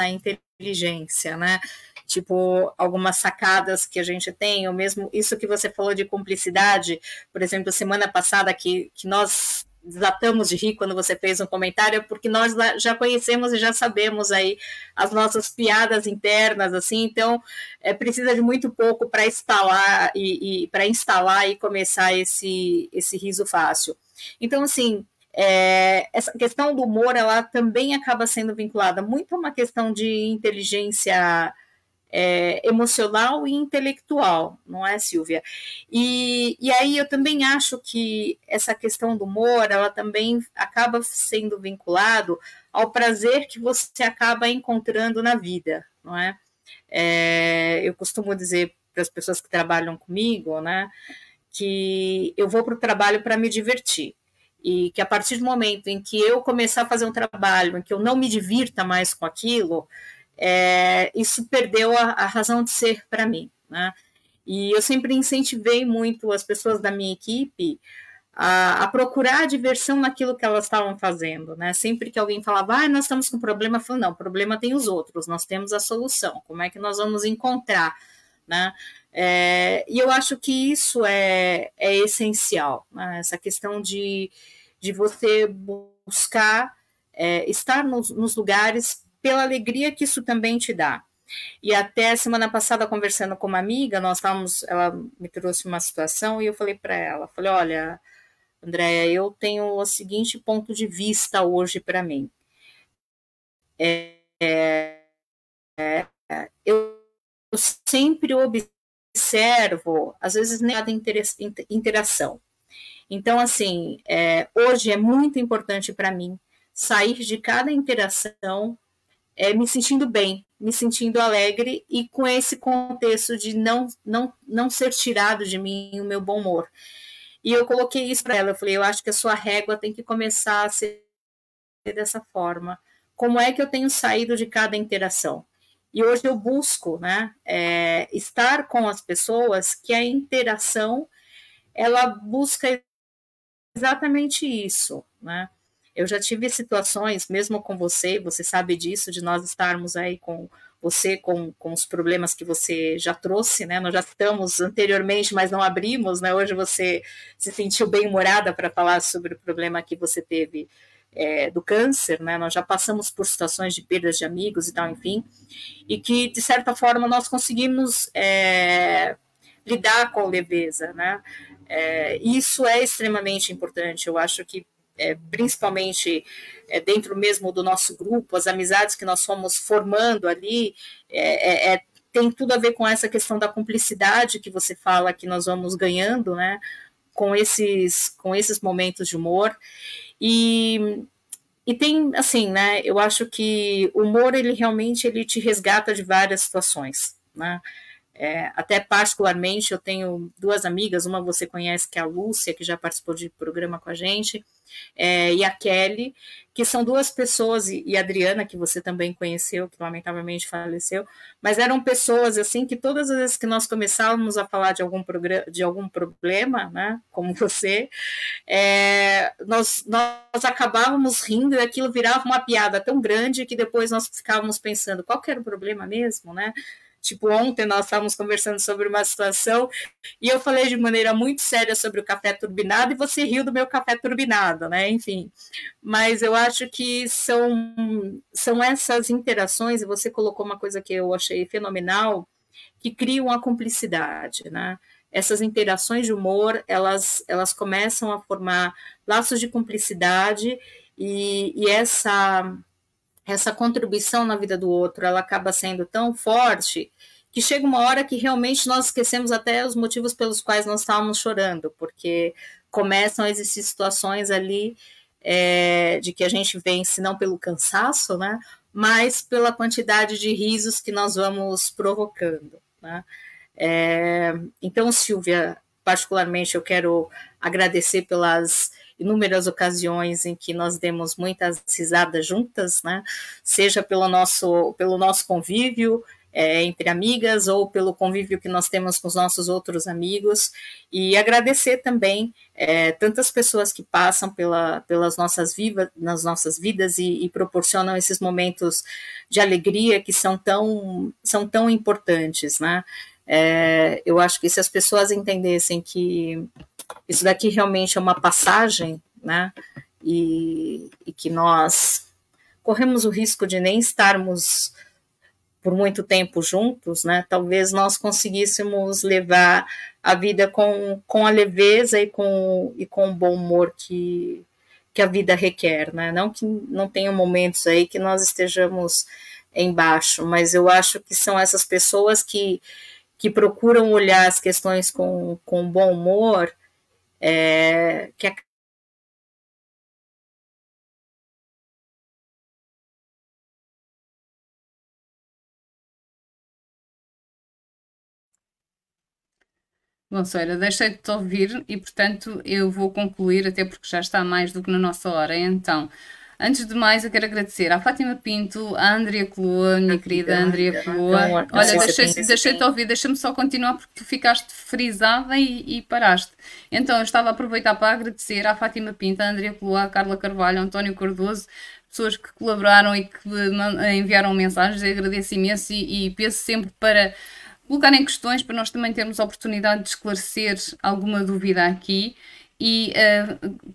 inteligência, né? Tipo, algumas sacadas que a gente tem, ou mesmo isso que você falou de cumplicidade, por exemplo, semana passada que nós desatamos de rir quando você fez um comentário, porque nós já conhecemos e já sabemos aí as nossas piadas internas, assim, então precisa de muito pouco para instalar e começar esse riso fácil. Então, assim, essa questão do humor, ela também acaba sendo vinculada muito a uma questão de inteligência emocional e intelectual, não é, Silvia? E aí eu também acho que essa questão do humor, ela também acaba sendo vinculado ao prazer que você acaba encontrando na vida, não é? Eu costumo dizer para as pessoas que trabalham comigo, né, que eu vou para o trabalho para me divertir. E que a partir do momento em que eu começar a fazer um trabalho em que eu não me divirta mais com aquilo, isso perdeu a razão de ser para mim, né? E eu sempre incentivei muito as pessoas da minha equipe a procurar diversão naquilo que elas estavam fazendo, né? Sempre que alguém falava, nós estamos com problema, eu falo, não, problema tem os outros, nós temos a solução, como é que nós vamos encontrar, né? E eu acho que isso é essencial, né? Essa questão de você buscar estar nos lugares pela alegria que isso também te dá. E até semana passada, conversando com uma amiga, ela me trouxe uma situação e eu falei para ela, olha, Andréia, eu tenho o seguinte ponto de vista hoje para mim. Eu sempre observo, às vezes, nada interação. Então, assim, hoje é muito importante para mim sair de cada interação me sentindo bem, me sentindo alegre e com esse contexto de não ser tirado de mim o meu bom humor. E eu coloquei isso para ela, eu falei, eu acho que a sua régua tem que começar a ser dessa forma. Como é que eu tenho saído de cada interação? E hoje eu busco, né, estar com as pessoas que a interação, ela busca exatamente isso, né? Eu já tive situações, mesmo com você sabe disso, de nós estarmos aí com você, com os problemas que você já trouxe, né? Nós já estamos anteriormente, mas não abrimos, né? Hoje você se sentiu bem-humorada para falar sobre o problema que você teve do câncer, né? Nós já passamos por situações de perdas de amigos e tal, enfim, e que, de certa forma, nós conseguimos lidar com leveza, né? Isso é extremamente importante, eu acho que principalmente dentro mesmo do nosso grupo, as amizades que nós fomos formando ali, tem tudo a ver com essa questão da cumplicidade que você fala que nós vamos ganhando, né, com esses momentos de humor. E tem, assim, né, eu acho que o humor, ele realmente ele te resgata de várias situações, né? Até particularmente, eu tenho duas amigas, uma você conhece, que é a Lúcia, que já participou de programa com a gente, e a Kelly, que são duas pessoas, e a Adriana, que você também conheceu, que lamentavelmente faleceu, mas eram pessoas, assim, que todas as vezes que nós começávamos a falar de algum problema, né, como você, nós acabávamos rindo e aquilo virava uma piada tão grande que depois nós ficávamos pensando, qual que era o problema mesmo, né? Tipo, ontem nós estávamos conversando sobre uma situação e eu falei de maneira muito séria sobre o café turbinado e você riu do meu café turbinado, né? Enfim, mas eu acho que são essas interações, e você colocou uma coisa que eu achei fenomenal, que criam a cumplicidade, né? Essas interações de humor, elas começam a formar laços de cumplicidade e essa contribuição na vida do outro, ela acaba sendo tão forte que chega uma hora que realmente nós esquecemos até os motivos pelos quais nós estávamos chorando, porque começam a existir situações ali de que a gente vence não pelo cansaço, né, mas pela quantidade de risos que nós vamos provocando, né? Então, Silvia, particularmente eu quero agradecer pelas inúmeras ocasiões em que nós demos muitas risadas juntas, né? Seja pelo nosso convívio entre amigas ou pelo convívio que nós temos com os nossos outros amigos, e agradecer também tantas pessoas que passam pelas nossas vidas e proporcionam esses momentos de alegria que são tão importantes, né? Eu acho que se as pessoas entendessem que isso daqui realmente é uma passagem, né, e que nós corremos o risco de nem estarmos por muito tempo juntos, né, talvez nós conseguíssemos levar a vida com a leveza e com o bom humor que a vida requer, né? Não que não tenham momentos aí que nós estejamos embaixo, mas eu acho que são essas pessoas que procuram olhar as questões com bom humor, que Bom, Soeira, deixei de te ouvir e, portanto, eu vou concluir, até porque já está mais do que na nossa hora. Então, antes de mais, eu quero agradecer à Fátima Pinto, à Andrea Coloa, minha querida Andrea Coloa. Olha, deixei-te ouvir, deixa-me só continuar porque tu ficaste frisada e paraste. Então, eu estava a aproveitar para agradecer à Fátima Pinto, à Andrea Coloa, à Carla Carvalho, ao António Cardoso, pessoas que colaboraram e que enviaram mensagens. Eu agradeço imenso e penso sempre para colocarem questões para nós também termos a oportunidade de esclarecer alguma dúvida aqui. E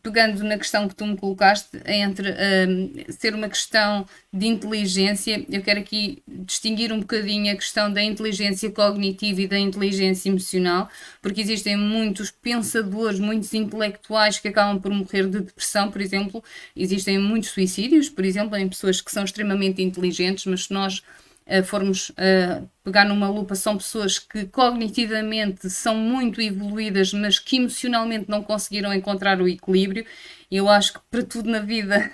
pegando na questão que tu me colocaste entre ser uma questão de inteligência, eu quero aqui distinguir um bocadinho a questão da inteligência cognitiva e da inteligência emocional, porque existem muitos pensadores, muitos intelectuais que acabam por morrer de depressão, por exemplo. Existem muitos suicídios, por exemplo, em pessoas que são extremamente inteligentes, mas se nós formos pegar numa lupa, são pessoas que cognitivamente são muito evoluídas, mas que emocionalmente não conseguiram encontrar o equilíbrio. Eu acho que para tudo na vida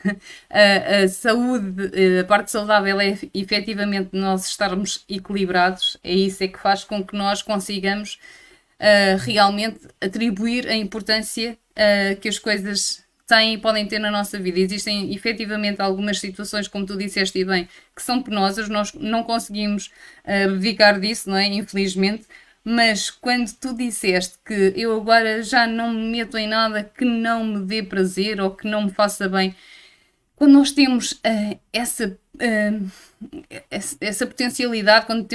a saúde, a parte saudável é efetivamente nós estarmos equilibrados, é isso que faz com que nós consigamos realmente atribuir a importância que as coisas têm e podem ter na nossa vida. Existem efetivamente algumas situações, como tu disseste e bem, que são penosas, nós não conseguimos abdicar disso, não é? Infelizmente, mas quando tu disseste que eu agora já não me meto em nada que não me dê prazer ou que não me faça bem, quando nós temos essa potencialidade, quando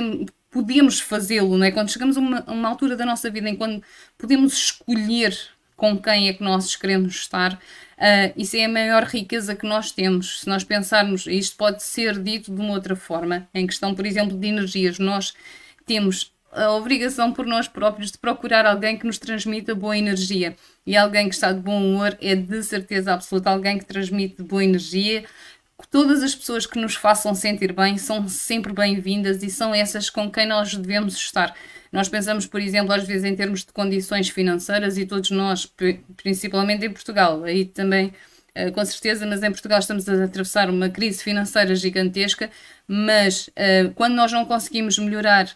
podemos fazê-lo, não é? Quando chegamos a uma altura da nossa vida em quando podemos escolher com quem é que nós queremos estar, isso é a maior riqueza que nós temos. Se nós pensarmos, isto pode ser dito de uma outra forma, em questão, por exemplo, de energias, nós temos a obrigação por nós próprios de procurar alguém que nos transmita boa energia, e alguém que está de bom humor é de certeza absoluta alguém que transmite boa energia, todas as pessoas que nos façam sentir bem são sempre bem-vindas e são essas com quem nós devemos estar. Nós pensamos, por exemplo, às vezes em termos de condições financeiras e todos nós, principalmente em Portugal, aí também com certeza, mas em Portugal estamos a atravessar uma crise financeira gigantesca, mas quando nós não conseguimos melhorar,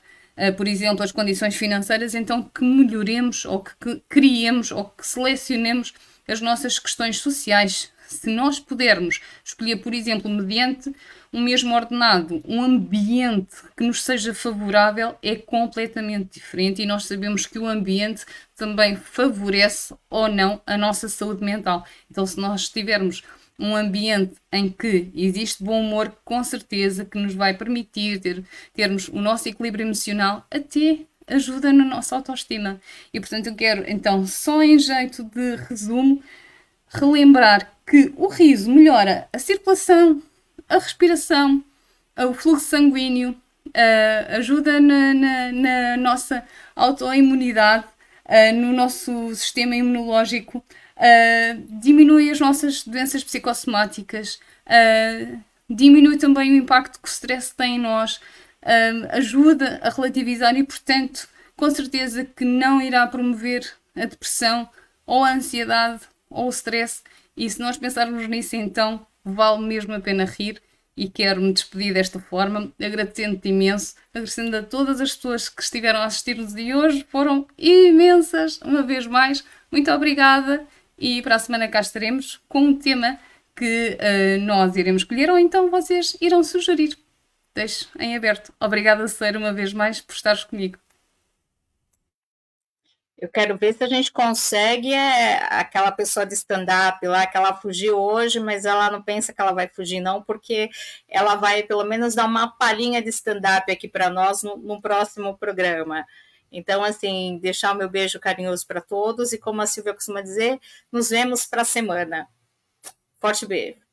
por exemplo, as condições financeiras, então que melhoremos ou que criemos ou que selecionemos as nossas questões sociais. Se nós pudermos escolher, por exemplo, mediante um mesmo ordenado, um ambiente que nos seja favorável, é completamente diferente e nós sabemos que o ambiente também favorece ou não a nossa saúde mental. Então, se nós tivermos um ambiente em que existe bom humor, com certeza que nos vai permitir termos o nosso equilíbrio emocional, até ajuda na nossa autoestima. E, portanto, eu quero, então, só em jeito de resumo, relembrar que o riso melhora a circulação, a respiração, o fluxo sanguíneo, ajuda na nossa autoimunidade, no nosso sistema imunológico, diminui as nossas doenças psicossomáticas, diminui também o impacto que o stress tem em nós, ajuda a relativizar e, portanto, com certeza que não irá promover a depressão ou a ansiedade ou o stress. E se nós pensarmos nisso, então vale mesmo a pena rir. E quero-me despedir desta forma, agradecendo-te imenso, agradecendo a todas as pessoas que estiveram a assistir-nos de hoje, foram imensas, uma vez mais, muito obrigada, e para a semana cá estaremos com um tema que nós iremos escolher, ou então vocês irão sugerir. Deixo em aberto. Obrigada, Cera, uma vez mais, por estares comigo. Eu quero ver se a gente consegue aquela pessoa de stand-up lá, que ela fugiu hoje, mas ela não pensa que ela vai fugir não, porque ela vai pelo menos dar uma palhinha de stand-up aqui para nós no próximo programa. Então, assim, deixar o meu beijo carinhoso para todos e, como a Silvia costuma dizer, nos vemos para a semana. Forte beijo.